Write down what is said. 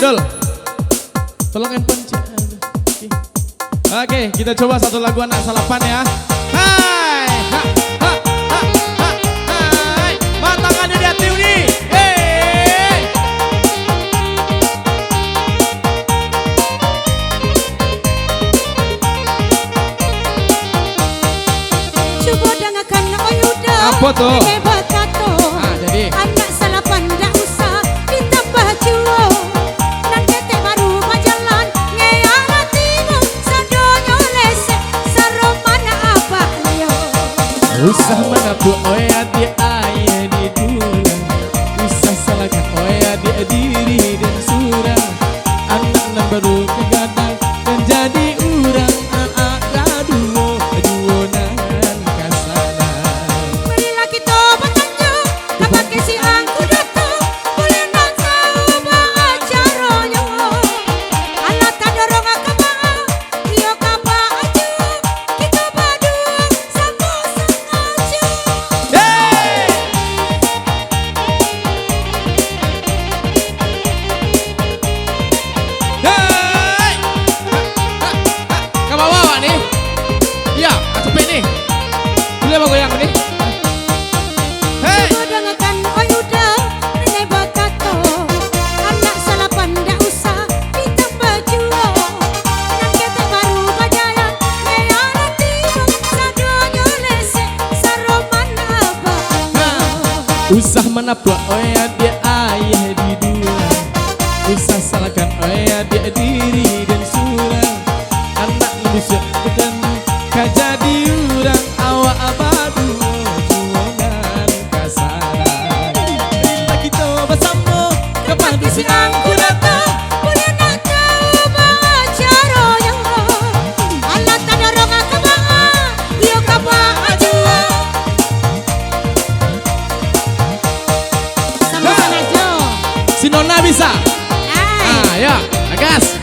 Dol. Tolong handphone cek. Oke, kita coba satu lagu anak salapan ya. Hai, ha, ha, ha, ha, hai. Mana tangannya di hati ini? Hey. Coba dengarkan Oyuda. Apa tuh? Hebat kato. Jadi anak salapan dah usah ditambah juo. Nanti teh baru berjalan ngeyana timu sadonyo lesek saromana apa yo. usah menapu oya di ayah di dulang. Usah salahkan oya di diri dan surang. Anak nan baru kegadang dan jadi urang. Anak duo nan kasana. Marilah kita bertanjung kapan ke si angku datang. Boleh nak tahu acaranya. Alat tak dorong akabah. Iyo kabah aju. Kita berdua sama sengaja. Hey! Hey! Ke bawah nih. Iya, cepet nih. Boleh mau goyang nih. Hey! Coba dengarkan Oyuda, hebat kato. Anak salapan dah usah ditambah juo. Nanti teh baru berjalan ngeyana timu sadonyo lesek saromana apa. Usah menapuk oya dia ayah di dulang. Usah salahkan oya dia diri dan surang. Anak bisa ketemu kajadi urang. Awak abadu jualan kasaran. Bila kita bersama kapan di si angku datang. Boleh nak tahu acaranya. Alat tak dorong akabah. Iyo kabah aju. Sama sengaja. Si Nona bisa. Hai. Ya, gas.